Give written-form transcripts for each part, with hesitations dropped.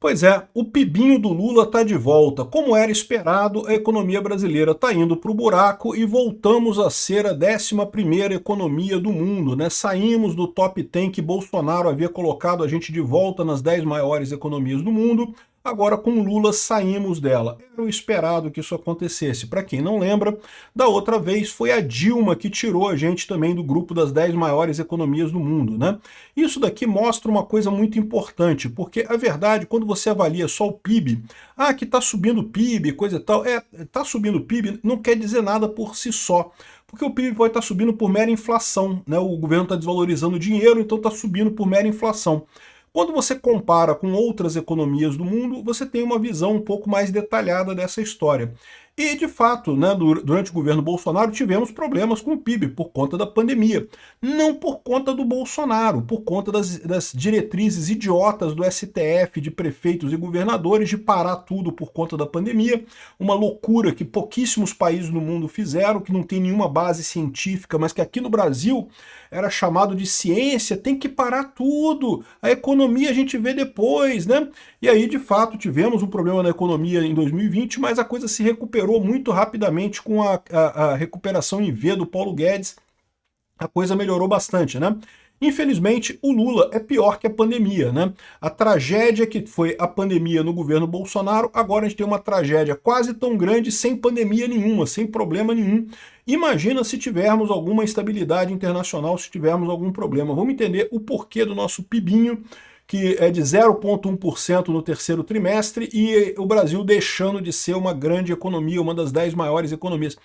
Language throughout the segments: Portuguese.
Pois é, o pibinho do Lula está de volta. Como era esperado, a economia brasileira está indo para o buraco e voltamos a ser a 11ª economia do mundo, né? Saímos do top 10 que Bolsonaro havia colocado a gente de volta nas 10 maiores economias do mundo. Agora, com Lula, saímos dela. Era o esperado que isso acontecesse. Para quem não lembra, da outra vez foi a Dilma que tirou a gente também do grupo das 10 maiores economias do mundo, né? Isso daqui mostra uma coisa muito importante, porque a verdade, quando você avalia só o PIB, que está subindo o PIB, coisa e tal, está subindo o PIB não quer dizer nada por si só. Porque o PIB pode estar subindo por mera inflação, né? O governo está desvalorizando o dinheiro, então está subindo por mera inflação. Quando você compara com outras economias do mundo, você tem uma visão um pouco mais detalhada dessa história. E, de fato, né, durante o governo Bolsonaro tivemos problemas com o PIB por conta da pandemia. Não por conta do Bolsonaro, por conta das diretrizes idiotas do STF, de prefeitos e governadores, de parar tudo por conta da pandemia. Uma loucura que pouquíssimos países no mundo fizeram, que não tem nenhuma base científica, mas que aqui no Brasil era chamado de ciência, tem que parar tudo. A economia a gente vê depois, né? E aí, de fato, tivemos um problema na economia em 2020, mas a coisa se recuperou muito rapidamente com a recuperação em V do Paulo Guedes. A coisa melhorou bastante, né? Infelizmente, o Lula é pior que a pandemia, né? A tragédia que foi a pandemia no governo Bolsonaro, agora a gente tem uma tragédia quase tão grande sem pandemia nenhuma, sem problema nenhum. Imagina se tivermos alguma instabilidade internacional, se tivermos algum problema. Vamos entender o porquê do nosso PIBinho, que é de 0,1% no terceiro trimestre, e o Brasil deixando de ser uma grande economia, uma das 10 maiores economias.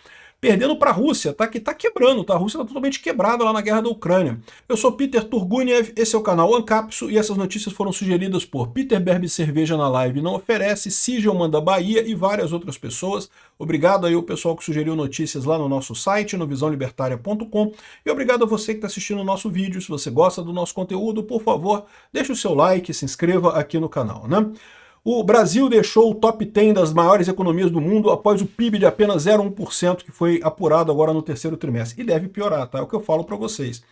Perdendo para a Rússia, tá? Que tá quebrando, tá? A Rússia tá totalmente quebrada lá na guerra da Ucrânia. Eu sou Peter Turguniev, esse é o canal Ancapso, e essas notícias foram sugeridas por Peter Berbe Cerveja na Live Não Oferece, Sigel da Bahia e várias outras pessoas. Obrigado aí ao pessoal que sugeriu notícias lá no nosso site, no visãolibertaria.com, e obrigado a você que está assistindo o nosso vídeo. Se você gosta do nosso conteúdo, por favor, deixe o seu like, se inscreva aqui no canal, né? O Brasil deixou o top 10 das maiores economias do mundo após o PIB de apenas 0,1% que foi apurado agora no terceiro trimestre. E deve piorar, tá? É o que eu falo para vocês.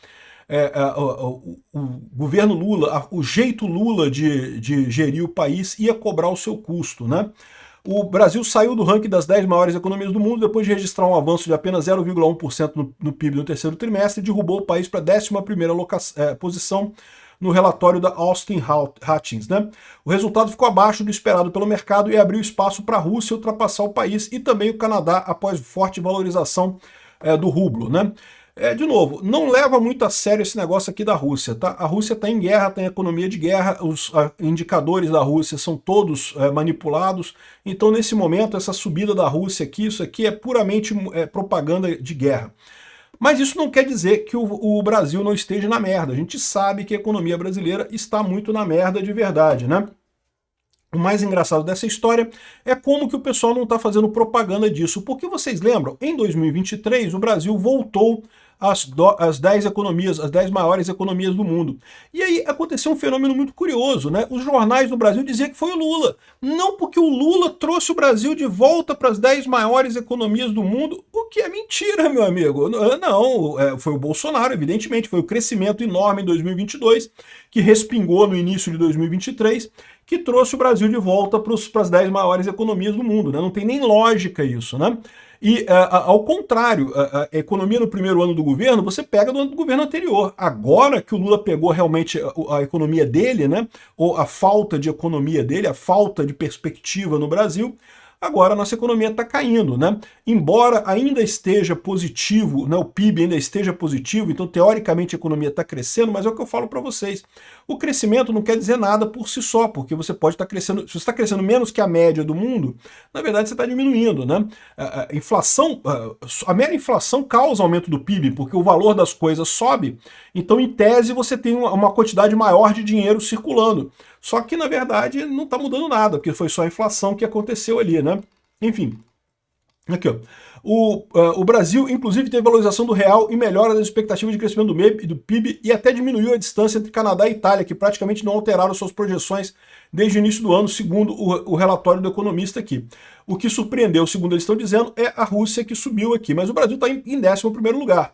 O governo Lula, o jeito Lula de gerir o país ia cobrar o seu custo, né? O Brasil saiu do ranking das 10 maiores economias do mundo depois de registrar um avanço de apenas 0,1% no PIB no terceiro trimestre e derrubou o país para a 11ª posição no relatório da Austin Hutchins, né? O resultado ficou abaixo do esperado pelo mercado e abriu espaço para a Rússia ultrapassar o país e também o Canadá após forte valorização do rublo, né? De novo, não leva muito a sério esse negócio aqui da Rússia, tá? A Rússia está em guerra, tem economia de guerra, os indicadores da Rússia são todos manipulados, então nesse momento essa subida da Rússia aqui, isso aqui é puramente propaganda de guerra. Mas isso não quer dizer que o Brasil não esteja na merda. A gente sabe que a economia brasileira está muito na merda de verdade, né? O mais engraçado dessa história é como que o pessoal não está fazendo propaganda disso. Porque vocês lembram, em 2023 o Brasil voltou às 10 economias, as 10 maiores economias do mundo. E aí aconteceu um fenômeno muito curioso, né? Os jornais no Brasil diziam que foi o Lula. Não porque o Lula trouxe o Brasil de volta para as 10 maiores economias do mundo, o que é mentira, meu amigo. Não, foi o Bolsonaro, evidentemente, foi o crescimento enorme em 2022, que respingou no início de 2023, que trouxe o Brasil de volta para as 10 maiores economias do mundo, né? Não tem nem lógica isso, né? E, ao contrário, a economia no primeiro ano do governo, você pega do ano do governo anterior. Agora que o Lula pegou realmente a economia dele, né, ou a falta de economia dele, a falta de perspectiva no Brasil, agora a nossa economia está caindo, né? Embora ainda esteja positivo, né, o PIB ainda esteja positivo, então teoricamente a economia está crescendo, mas é o que eu falo para vocês. O crescimento não quer dizer nada por si só, porque você pode estar crescendo, se você está crescendo menos que a média do mundo, na verdade você está diminuindo, né? A inflação, a mera inflação causa aumento do PIB, porque o valor das coisas sobe, então em tese você tem uma quantidade maior de dinheiro circulando. Só que na verdade não está mudando nada, porque foi só a inflação que aconteceu ali, né? Enfim, aqui ó. O Brasil, inclusive, teve valorização do real e melhora das expectativas de crescimento do MEB e do PIB e até diminuiu a distância entre Canadá e Itália, que praticamente não alteraram suas projeções desde o início do ano, segundo o relatório do economista aqui. O que surpreendeu, segundo eles estão dizendo, é a Rússia que subiu aqui, mas o Brasil está em 11º lugar.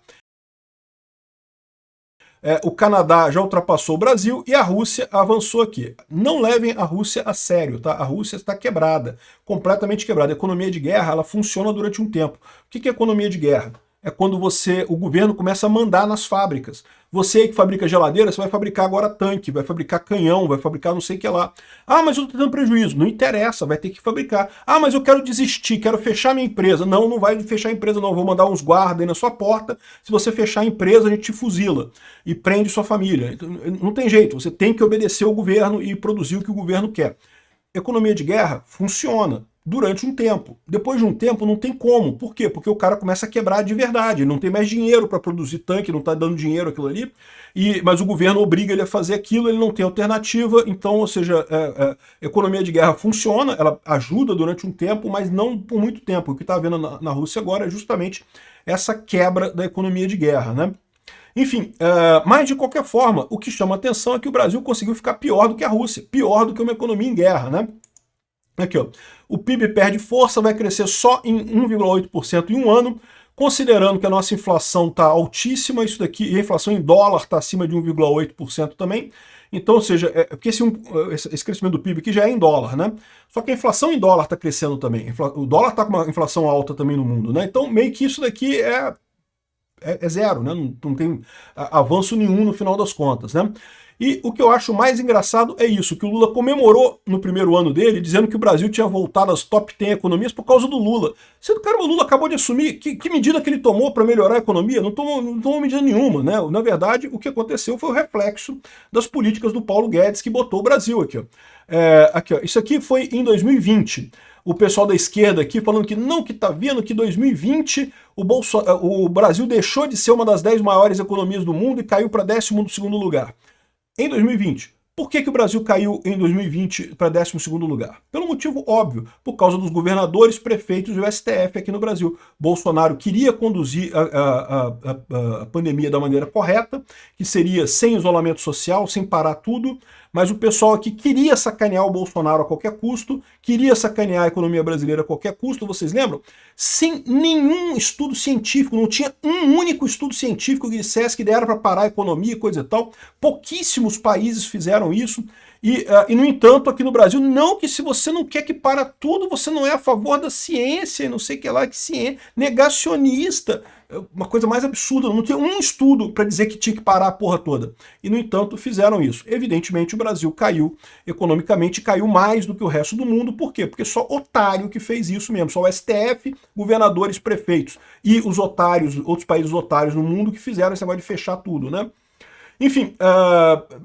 o Canadá já ultrapassou o Brasil e a Rússia avançou aqui. Não levem a Rússia a sério, tá? A Rússia está quebrada, completamente quebrada. A economia de guerra, ela funciona durante um tempo. O que é economia de guerra? É quando o governo começa a mandar nas fábricas. Você aí que fabrica geladeira, você vai fabricar agora tanque, vai fabricar canhão, vai fabricar não sei o que lá. Ah, mas eu estou tendo prejuízo. Não interessa, vai ter que fabricar. Ah, mas eu quero desistir, quero fechar minha empresa. Não, não vai fechar a empresa não, vou mandar uns guardas aí na sua porta. Se você fechar a empresa, a gente te fuzila e prende sua família. Então, não tem jeito, você tem que obedecer ao governo e produzir o que o governo quer. Economia de guerra funciona durante um tempo. Depois de um tempo não tem como. Por quê? Porque o cara começa a quebrar de verdade. Ele não tem mais dinheiro para produzir tanque, não está dando dinheiro aquilo ali, mas o governo obriga ele a fazer aquilo, ele não tem alternativa. Então, ou seja, economia de guerra funciona, ela ajuda durante um tempo, mas não por muito tempo. O que está havendo na Rússia agora é justamente essa quebra da economia de guerra, né? Enfim, mas de qualquer forma, o que chama atenção é que o Brasil conseguiu ficar pior do que a Rússia, pior do que uma economia em guerra, né? Aqui, ó, o PIB perde força, vai crescer só em 1,8% em um ano, considerando que a nossa inflação está altíssima, isso daqui, e a inflação em dólar está acima de 1,8% também. Então, ou seja, porque esse crescimento do PIB aqui já é em dólar, né? Só que a inflação em dólar está crescendo também. O dólar está com uma inflação alta também no mundo, né? Então, meio que isso daqui é zero, né? Não tem avanço nenhum no final das contas, né? E o que eu acho mais engraçado é isso, que o Lula comemorou no primeiro ano dele, dizendo que o Brasil tinha voltado às top 10 economias por causa do Lula. Sendo que, cara, o Lula acabou de assumir, que medida que ele tomou para melhorar a economia? Não tomou medida nenhuma, né? Na verdade, o que aconteceu foi o reflexo das políticas do Paulo Guedes, que botou o Brasil aqui, ó. Aqui, ó. Isso aqui foi em 2020. O pessoal da esquerda aqui falando que não, que tá vendo que 2020 o Brasil deixou de ser uma das 10 maiores economias do mundo e caiu para 12º lugar. Em 2020. Por que o Brasil caiu em 2020 para 12º lugar? Pelo motivo óbvio, por causa dos governadores, prefeitos e o STF aqui no Brasil. Bolsonaro queria conduzir a pandemia da maneira correta, que seria sem isolamento social, sem parar tudo, mas o pessoal aqui queria sacanear o Bolsonaro a qualquer custo, queria sacanear a economia brasileira a qualquer custo, vocês lembram? Sem nenhum estudo científico, não tinha um único estudo científico que dissesse que era para parar a economia e coisa e tal. Pouquíssimos países fizeram isso. E, no entanto, aqui no Brasil, não, que se você não quer que para tudo, você não é a favor da ciência e não sei o que lá, que ciência, negacionista, uma coisa mais absurda, não tem um estudo para dizer que tinha que parar a porra toda. E, no entanto, fizeram isso. Evidentemente, o Brasil caiu economicamente, caiu mais do que o resto do mundo. Por quê? Porque só otário que fez isso mesmo, só o STF, governadores, prefeitos e os otários, outros países otários no mundo que fizeram esse negócio de fechar tudo, né? Enfim,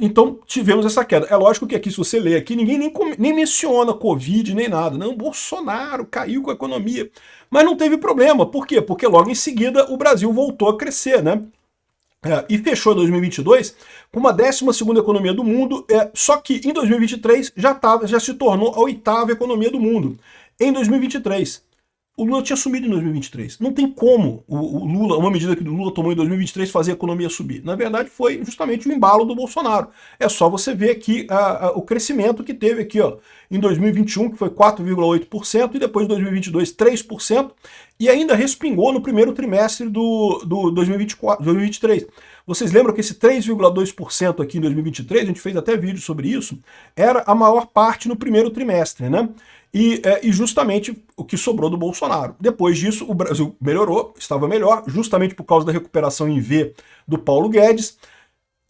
então tivemos essa queda. É lógico que aqui, se você ler aqui, ninguém nem menciona Covid, nem nada. Não, Bolsonaro caiu com a economia. Mas não teve problema. Por quê? Porque logo em seguida o Brasil voltou a crescer, né? E fechou 2022 com uma 12ª economia do mundo, só que em 2023 já se tornou a 8ª economia do mundo. Em 2023. O Lula tinha subido em 2023. Não tem como o Lula, uma medida que o Lula tomou em 2023, fazer a economia subir. Na verdade, foi justamente o embalo do Bolsonaro. É só você ver aqui o crescimento que teve aqui, ó, em 2021, que foi 4,8%, e depois em 2022, 3%, e ainda respingou no primeiro trimestre do 2023. Vocês lembram que esse 3,2% aqui em 2023, a gente fez até vídeo sobre isso, era a maior parte no primeiro trimestre, né? E justamente o que sobrou do Bolsonaro. Depois disso, o Brasil melhorou, estava melhor, justamente por causa da recuperação em V do Paulo Guedes,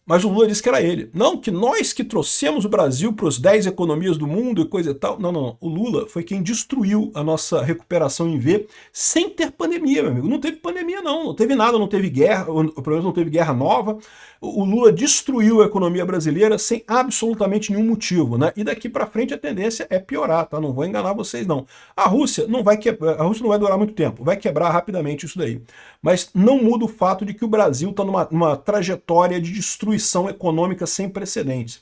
mas o Lula disse que era ele. Não, que nós que trouxemos o Brasil para as 10 economias do mundo e coisa e tal. Não, não, não. O Lula foi quem destruiu a nossa recuperação em V sem ter pandemia, meu amigo. Não teve pandemia, não. Não teve nada, não teve guerra, ou pelo menos não teve guerra nova. O Lula destruiu a economia brasileira sem absolutamente nenhum motivo, né? E daqui para frente a tendência é piorar, tá? Não vou enganar vocês, não. A Rússia não vai durar muito tempo, vai quebrar rapidamente isso daí. Mas não muda o fato de que o Brasil está numa trajetória de destruição econômica sem precedentes.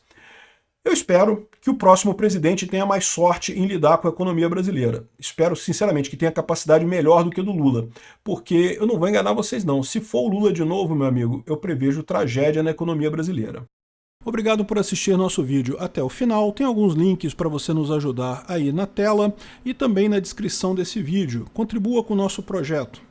Eu espero que o próximo presidente tenha mais sorte em lidar com a economia brasileira. Espero, sinceramente, que tenha capacidade melhor do que a do Lula. Porque eu não vou enganar vocês, não. Se for o Lula de novo, meu amigo, eu prevejo tragédia na economia brasileira. Obrigado por assistir nosso vídeo até o final. Tem alguns links para você nos ajudar aí na tela e também na descrição desse vídeo. Contribua com o nosso projeto.